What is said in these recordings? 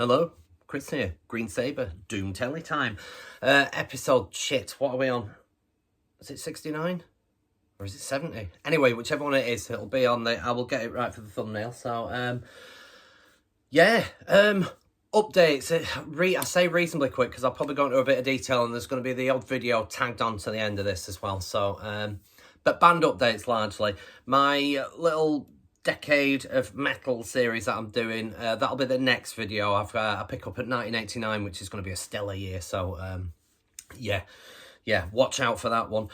Hello, Kris here. Green Sabre, Doom Telly time. Episode shit. What are we on? Is it 69? Or is it 70? Anyway, whichever one it is, it'll be on the... I will get it right for the thumbnail. So, updates. I say reasonably quick because I'll probably go into a bit of detail and there's going to be the odd video tagged on to the end of this as well. So, but band updates largely. My little decade of metal series that I'm doing, that'll be the next video. I pick up at 1989, which is going to be a stellar year. So, yeah, watch out for that one.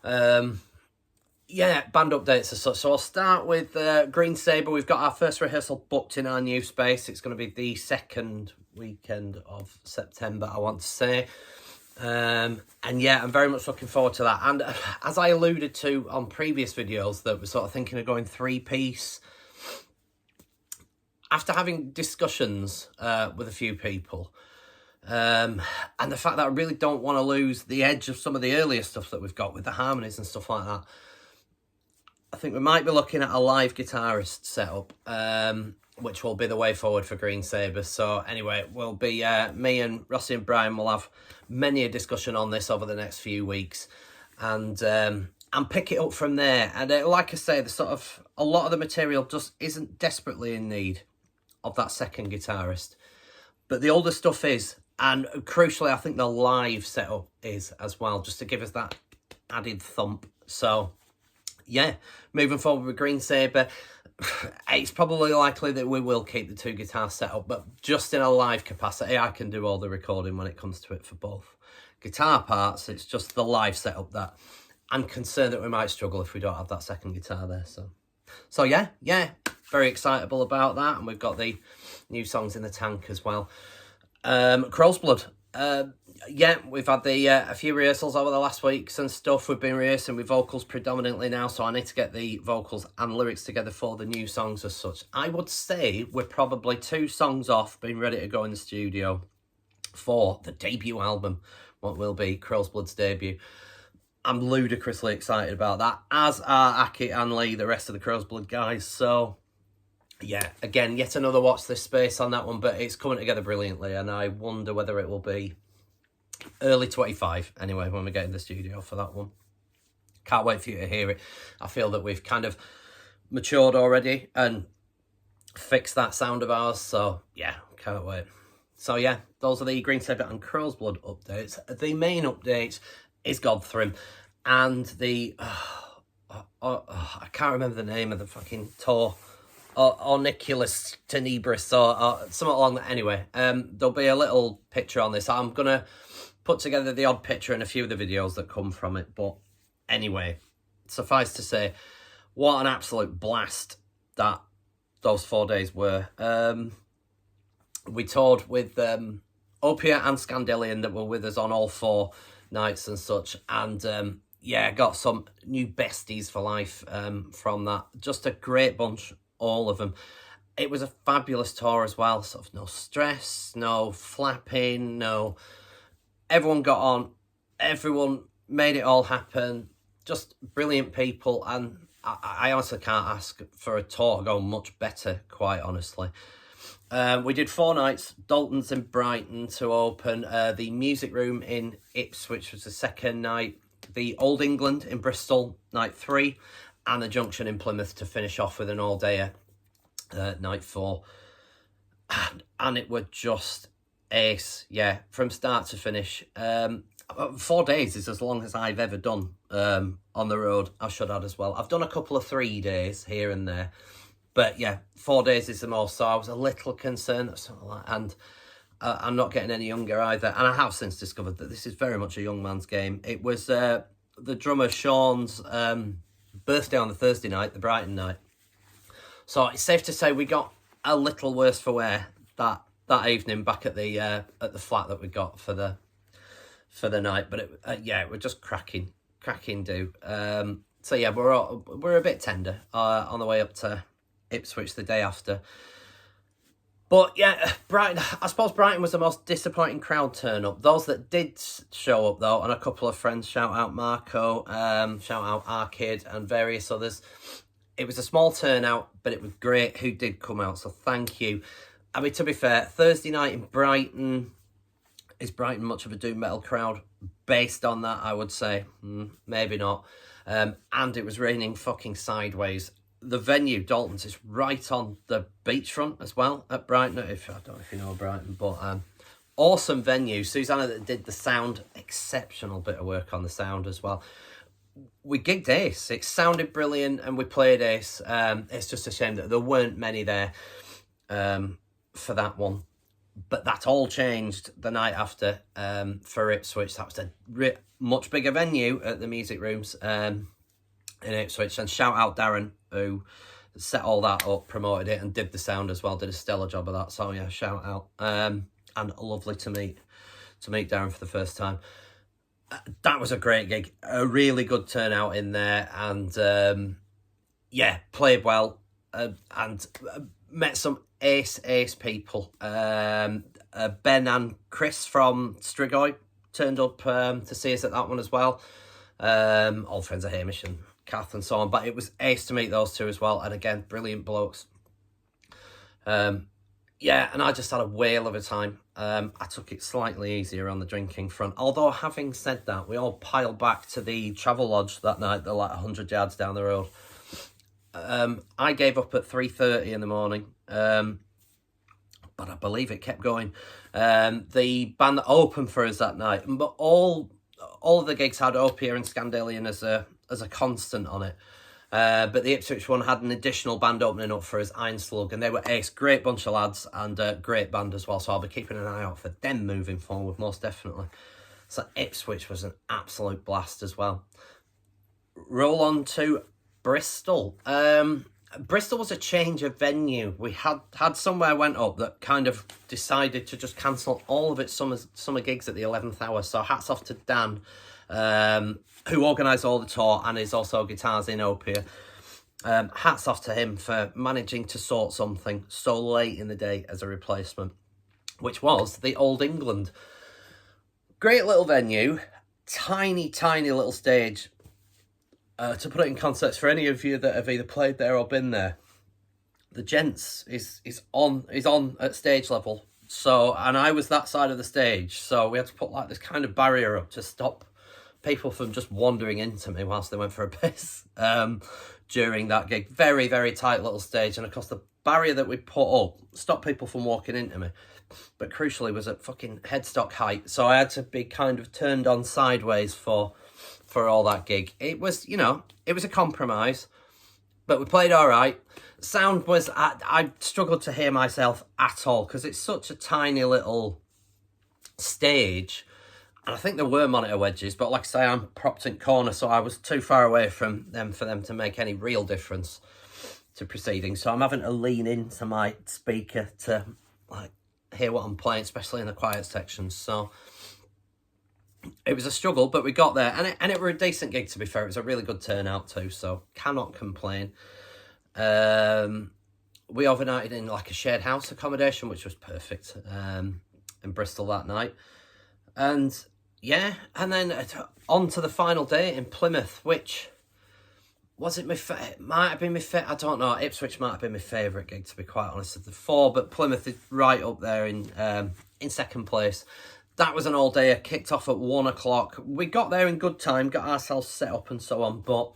Yeah, band updates as such. So I'll start with Green Sabre. We've got our first rehearsal booked in our new space. It's going to be the second weekend of September, I want to say. And yeah, I'm very much looking forward to that. And as I alluded to on previous videos, that we're sort of thinking of going 3-piece. After having discussions with a few people, and the fact that I really don't want to lose the edge of some of the earlier stuff that we've got with the harmonies and stuff like that, I think we might be looking at a live guitarist setup, which will be the way forward for Green Sabre. So anyway, we'll be me and Rossi and Brian will have many a discussion on this over the next few weeks, and pick it up from there. And like I say, the sort of a lot of the material just isn't desperately in need of that second guitarist, but the older stuff is, and crucially, I think the live setup is as well, just to give us that added thump. So yeah, moving forward with Green Sabre, it's probably likely that we will keep the 2 guitar setup, but just in a live capacity, I can do all the recording when it comes to it for both guitar parts. It's just the live setup that I'm concerned that we might struggle if we don't have that second guitar there. So yeah, very excitable about that, and we've got the new songs in the tank as well. CROWSBLOOD. Yeah, we've had a few rehearsals over the last weeks and stuff. We've been rehearsing with vocals predominantly now, so I need to get the vocals and lyrics together for the new songs as such. I would say we're probably 2 songs off being ready to go in the studio for the debut album, what will be CROWSBLOOD's debut. I'm ludicrously excited about that, as are Aki and Lee, the rest of the CROWSBLOOD guys. So yeah, again, yet another watch this space on that one, but it's coming together brilliantly, and I wonder whether it will be early 25 anyway when we get in the studio for that one. Can't wait for you to hear it. I feel that we've kind of matured already and fixed that sound of ours, so yeah, can't wait. So yeah, those are the Green Sabre and CROWSBLOOD updates. The main update is GODTHRYMM and the I can't remember the name of the fucking tour, Orniculus Tenebris or something along that. Anyway, there'll be a little picture on this. I'm gonna put together the odd picture in a few of the videos that come from it, but anyway, suffice to say, what an absolute blast that those 4 days were. We toured with Opia and Scandalian that were with us on all 4 nights and such, and yeah, got some new besties for life from that. Just a great bunch, all of them. It was a fabulous tour as well, sort of no stress, no flapping, no... Everyone got on, everyone made it all happen, just brilliant people, and I honestly can't ask for a tour to go much better, quite honestly. We did 4 nights, Dalton's in Brighton to open, the Music Room in Ipswich was the second night, the Old England in Bristol, night 3, and the Junction in Plymouth to finish off with an all-dayer, night 4. And it was just ace, yeah, from start to finish. 4 days is as long as I've ever done on the road, I should add as well. I've done a couple of 3 days here and there, but yeah, 4 days is the most, so I was a little concerned, and I'm not getting any younger either, and I have since discovered that this is very much a young man's game. It was the drummer Sean's birthday on the Thursday night, the Brighton night, so it's safe to say we got a little worse for wear that evening back at the flat that we got for the night, but yeah, we're just cracking do. So yeah, we're a bit tender on the way up to Ipswich the day after. But yeah, Brighton, I suppose Brighton was the most disappointing crowd turn up. Those that did show up though, and a couple of friends, shout out Marco, shout out Arcade and various others. It was a small turnout, but it was great who did come out, so thank you. I mean, to be fair, Thursday night in Brighton, is Brighton much of a doom metal crowd? Based on that, I would say, maybe not. And it was raining fucking sideways. The venue, Dalton's, is right on the beachfront as well at Brighton. I don't know if you know Brighton, but awesome venue. Susanna that did the sound, exceptional bit of work on the sound as well. We gigged Ace. It sounded brilliant, and we played Ace. It's just a shame that there weren't many there for that one. But that all changed the night after for Ipswich. That was a much bigger venue at the Music Rooms in Ipswich. And shout out Darren, who set all that up, promoted it, and did the sound as well. Did a stellar job of that. So yeah, shout out. And lovely to meet Darren for the first time. That was a great gig. A really good turnout in there. And yeah, played well. And met some ace people. Ben and Kris from Strigoi turned up to see us at that one as well. Old friends of Hamish and Kath and so on. But it was ace to meet those two as well. And again, brilliant blokes. Yeah, and I just had a whale of a time. I took it slightly easier on the drinking front. Although, having said that, we all piled back to the Travel Lodge that night. They're like 100 yards down the road. I gave up at 3:30 in the morning, but I believe it kept going. The band that opened for us that night, but all of the gigs had Opia and Scandalian as a constant on it. But the Ipswich one had an additional band opening up for us, Iron Slug, and they were ace. Great bunch of lads and great band as well. So I'll be keeping an eye out for them moving forward, most definitely. So Ipswich was an absolute blast as well. Roll on to Bristol. Bristol was a change of venue. We had somewhere went up that kind of decided to just cancel all of its summer gigs at the 11th hour. So hats off to Dan, who organised all the tour and is also guitars in Opia. Hats off to him for managing to sort something so late in the day as a replacement, which was the Old England. Great little venue, tiny little stage. To put it in context for any of you that have either played there or been there, the gents is on at stage level. So, and I was that side of the stage, so we had to put like this kind of barrier up to stop people from just wandering into me whilst they went for a piss during that gig. Very, very tight little stage, and of course the barrier that we put up stopped people from walking into me, but crucially was at fucking headstock height, so I had to be kind of turned on sideways for all that gig. It was, it was a compromise, but we played all right. Sound was, I struggled to hear myself at all because it's such a tiny little stage, and I think there were monitor wedges, but like I say, I'm propped in corner, so I was too far away from them for them to make any real difference to proceedings. So I'm having to lean into my speaker to like hear what I'm playing, especially in the quiet sections. So it was a struggle, but we got there, and it were a decent gig, to be fair. It was a really good turnout too, so cannot complain. We overnighted in like a shared house accommodation, which was perfect, in Bristol that night. And yeah, and then on to the final day in Plymouth, which was it might have been my I don't know. Ipswich might have been my favourite gig, to be quite honest, of the four, but Plymouth is right up there in second place. That was an all-day. Kicked off at 1 o'clock. We got there in good time, got ourselves set up and so on, but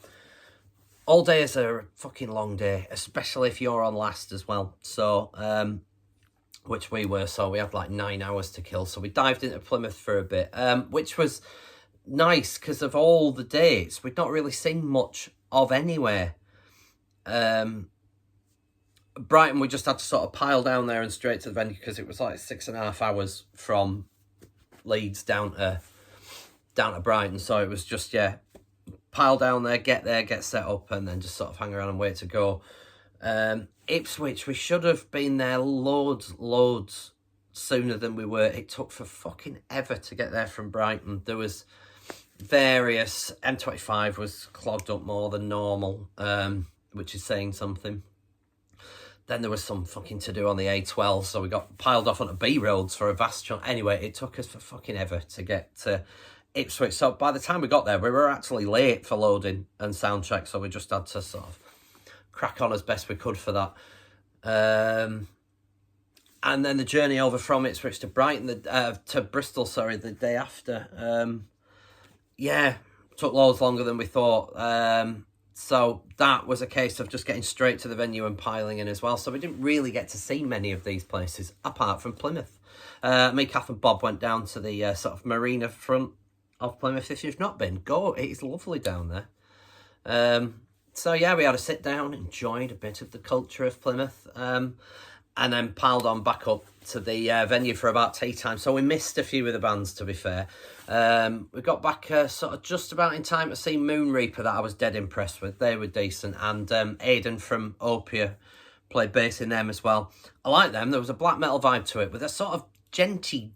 all day is a fucking long day, especially if you're on last as well. So, which we were, so we had like 9 hours to kill. So we dived into Plymouth for a bit, which was nice because of all the dates. We'd not really seen much of anywhere. Brighton, we just had to sort of pile down there and straight to the venue because it was like 6.5 hours from Leeds down to Brighton, so it was just pile down there, get set up, and then just sort of hang around and wait to go. Ipswich, we should have been there loads sooner than we were. It took for fucking ever to get there from Brighton. There was various, M25 was clogged up more than normal, which is saying something. Then there was some fucking to do on the A12, so we got piled off onto B roads for a vast chunk. Anyway, it took us for fucking ever to get to Ipswich. So by the time we got there, we were actually late for loading and sound check, so we just had to sort of crack on as best we could for that. And then the journey over from Ipswich to Brighton, to Bristol, sorry, the day after. Yeah, took loads longer than we thought. So that was a case of just getting straight to the venue and piling in as well. So we didn't really get to see many of these places, apart from Plymouth. Me, Kath and Bob went down to the sort of marina front of Plymouth. If you've not been, go. It's lovely down there. So yeah, we had a sit down, enjoyed a bit of the culture of Plymouth, and then piled on back up to the venue for about tea time. So we missed a few of the bands, to be fair. We got back sort of just about in time to see Moon Reaper, that I was dead impressed with. They were decent. And Aidan from Opia played bass in them as well. I like them. There was a black metal vibe to it with a sort of genty,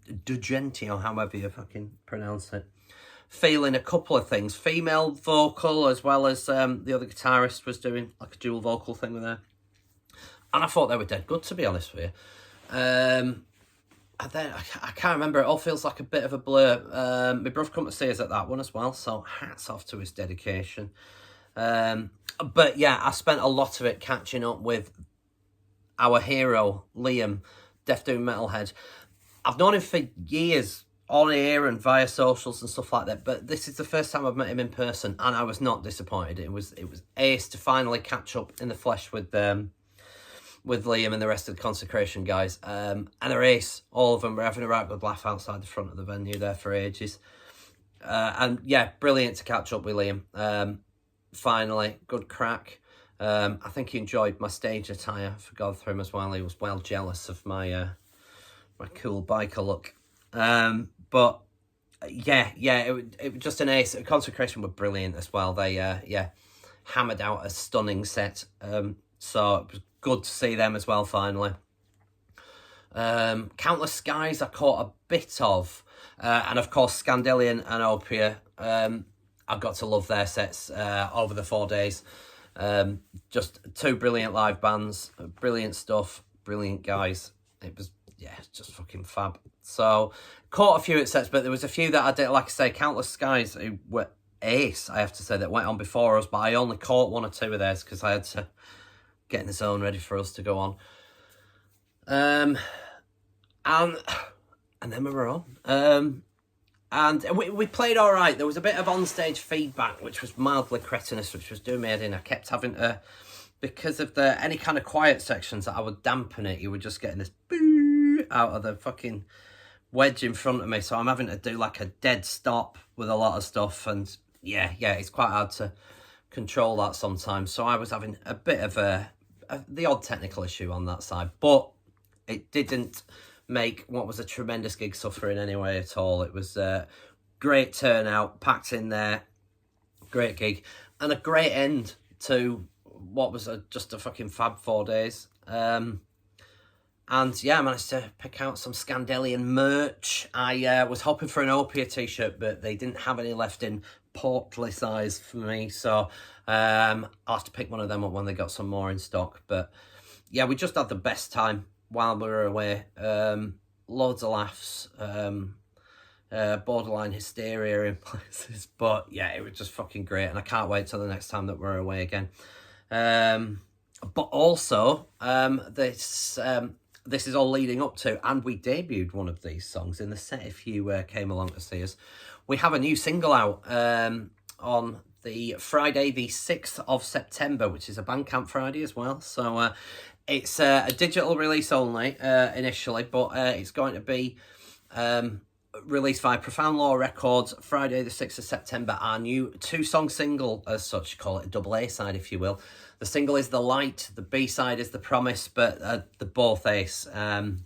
or however you fucking pronounce it. Feeling a couple of things. Female vocal, as well as the other guitarist was doing like a dual vocal thing with her. And I thought they were dead good, to be honest with you. And then I can't remember. It all feels like a bit of a blur. My brother come to see us at that one as well, so hats off to his dedication. But yeah, I spent a lot of it catching up with our hero, Liam, Death Doom Metalhead. I've known him for years, on air and via socials and stuff like that, but this is the first time I've met him in person, and I was not disappointed. It was ace to finally catch up in the flesh with Liam and the rest of the Consecration guys. And they're ace. All of them were having a right good laugh outside the front of the venue there for ages. And yeah, brilliant to catch up with Liam. Finally, good crack. I think he enjoyed my stage attire for GODTHRYMM as well. He was well jealous of my my cool biker look. But yeah, it was just an ace. Consecration were brilliant as well. They hammered out a stunning set. So it was good to see them as well finally. Countless Skies I caught a bit of, and of course Scandalian and Opia. I got to love their sets over the 4 days. Just two brilliant live bands, brilliant stuff, brilliant guys. It was just fucking fab. So caught a few at sets, but there was a few that I did, like I say, Countless Skies who were ace, I have to say, that went on before us, but I only caught one or two of theirs because I had to get in the zone ready for us to go on. And then we were on. And we played all right. There was a bit of onstage feedback, which was mildly cretinous, which was doing me head in. I kept having to, because of any kind of quiet sections that I would dampen it, you were just getting this boo out of the fucking wedge in front of me. So I'm having to do like a dead stop with a lot of stuff. And yeah, it's quite hard to control that sometimes. So I was having a bit of the odd technical issue on that side. But it didn't make what was a tremendous gig suffer in any way at all. It was a great turnout, packed in there, great gig, and a great end to what was just a fucking fab 4 days. And yeah, I managed to pick out some Scandalian merch. I was hoping for an Opia t-shirt, but they didn't have any left in portly size for me, so I'll have to pick one of them up when they got some more in stock. But yeah, we just had the best time while we were away. Loads of laughs, borderline hysteria in places, but yeah, it was just fucking great, and I can't wait till the next time that we're away again. But also, this is all leading up to, and we debuted one of these songs in the set if you came along to see us. We have a new single out on the Friday the 6th of September, which is a Bandcamp Friday as well. So it's a digital release only initially, but it's going to be released via Profound Law Records Friday the 6th of September. Our new 2-song single, as such, call it a double A-side if you will. The single is The Light, the B-side is The Promise, but they're both ace. And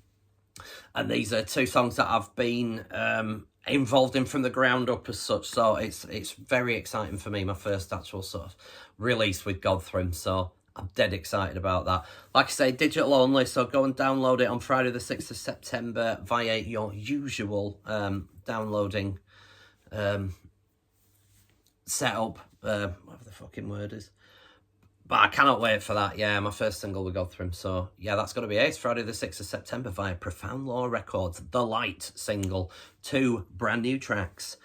these are 2 songs that I've been involved in from the ground up as such, so it's very exciting for me, my first actual sort of release with GODTHRYMM, so I'm dead excited about that. Like I say, digital only, so go and download it on Friday the 6th of September via your usual downloading setup, whatever the fucking word is. But I cannot wait for that. Yeah, my first single with GODTHRYMM. So yeah, that's going to be ace. Friday the 6th of September via Profound Law Records. The Light single. 2 brand new tracks.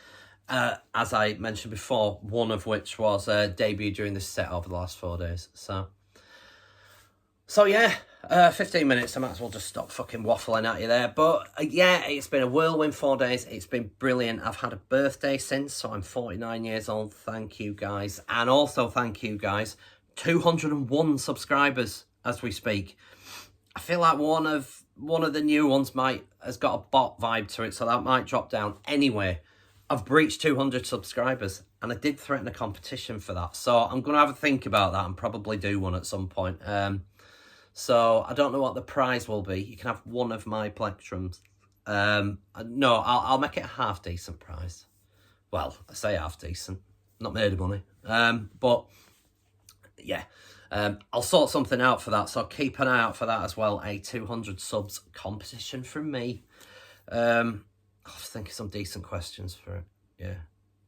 As I mentioned before, one of which was debuted during this set over the last 4 days. So yeah, 15 minutes, I might as well just stop fucking waffling at you there. But yeah, it's been a whirlwind 4 days. It's been brilliant. I've had a birthday since, so I'm 49 years old. Thank you guys. And also thank you guys. 201 subscribers as we speak. I feel like one of the new ones has got a bot vibe to it, so that might drop down. Anyway, I've breached 200 subscribers, and I did threaten a competition for that. So I'm going to have a think about that and probably do one at some point. So I don't know what the prize will be. You can have one of my plectrums. No, I'll make it a half decent prize. Well, I say half decent, not made of money. But yeah, I'll sort something out for that. So keep an eye out for that as well. A 200 subs competition from me. I was thinking some decent questions for it. Yeah.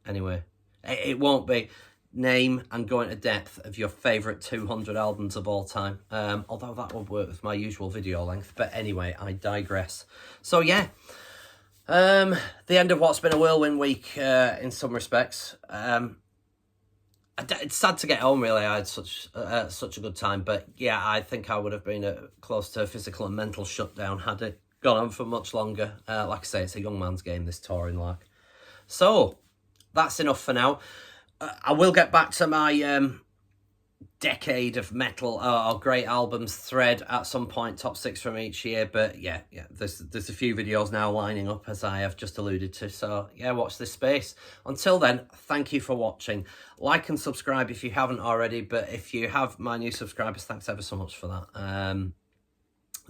Anyway, it won't be name and go into depth of your favourite 200 albums of all time. Although that would work with my usual video length. But anyway, I digress. So yeah, the end of what's been a whirlwind week in some respects. It's sad to get home, really. I had such a good time. But yeah, I think I would have been close to a physical and mental shutdown had it gone on for much longer. Like I say, it's a young man's game, this touring lark. So that's enough for now. I will get back to my decade of metal or great albums thread at some point, top 6 from each year. But yeah, there's a few videos now lining up, as I have just alluded to. So yeah, watch this space. Until then, thank you for watching. Like and subscribe if you haven't already. But if you have, my new subscribers, thanks ever so much for that.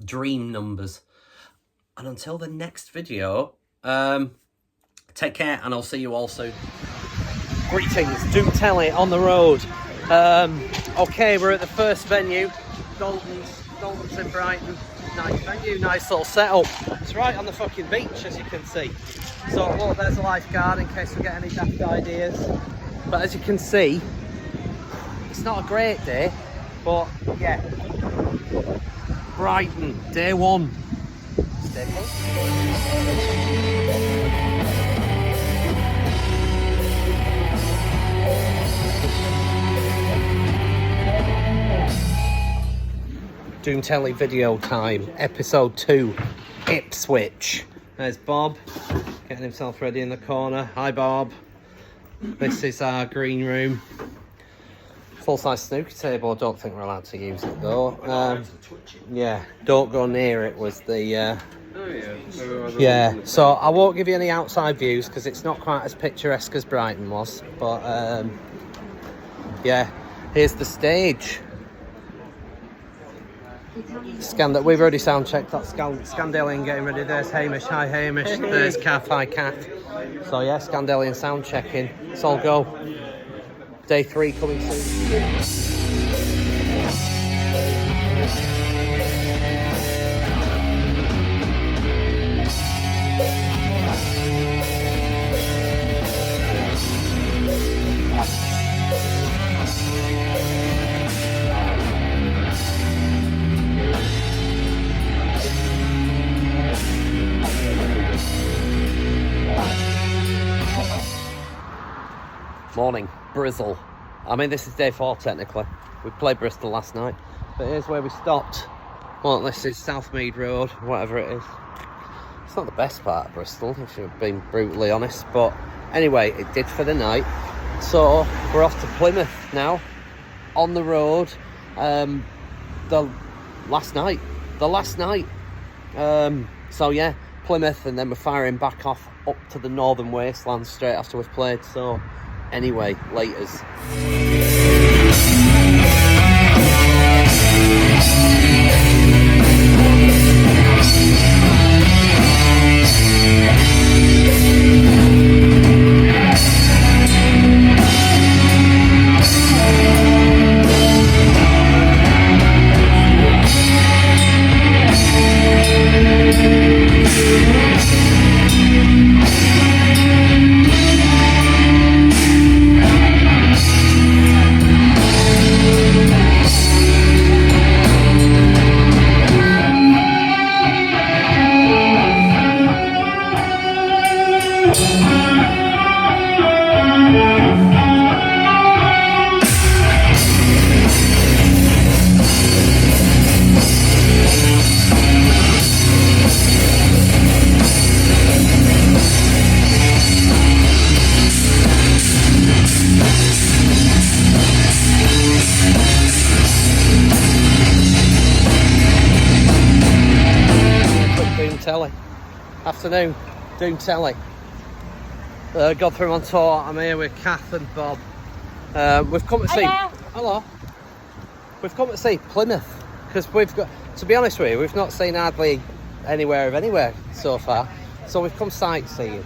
Dream numbers. And until the next video, take care, and I'll see you all soon. Greetings, do Telly on the road. Okay, we're at the first venue, Dalton's in Brighton. Nice venue, nice little setup. It's right on the fucking beach, as you can see. So look, there's a lifeguard in case we get any daft ideas. But as you can see, it's not a great day, but yeah. Brighton, day 1. Stay close. Doom Telly video time, episode 2, Ipswich. There's Bob, getting himself ready in the corner. Hi Bob. This is our green room. Full-size snooker table, I don't think we're allowed to use it though. Yeah, don't go near it was the... yeah, so I won't give you any outside views because it's not quite as picturesque as Brighton was. But yeah, here's the stage. We've already sound checked. That's Scandalian getting ready. There's Hamish. Hi Hamish. There's Kath. Hi Kath. So yeah, Scandalian sound checking. It's all go. Day 3 coming soon. Morning, Brizzle. I mean, this is day 4 technically. We played Bristol last night, but here's where we stopped. Well, this is Southmead Road, whatever it is. It's not the best part of Bristol, if you're being brutally honest, but anyway, it did for the night. So we're off to Plymouth now, on the road. The last night. So yeah, Plymouth, and then we're firing back off up to the northern wastelands straight after we've played. So anyway, laters. afternoon doing telly. GODTHRYMM on tour. I'm here with Kath and Bob. We've come to see... Hello. We've come to see Plymouth, because we've got... To be honest with you, we've not seen hardly anywhere so far. So we've come sightseeing.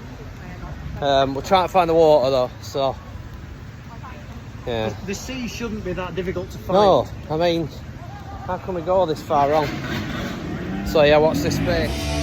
We're trying to find the water though, so... Yeah. The sea shouldn't be that difficult to find. No, I mean, how can we go this far wrong? So yeah, watch this space.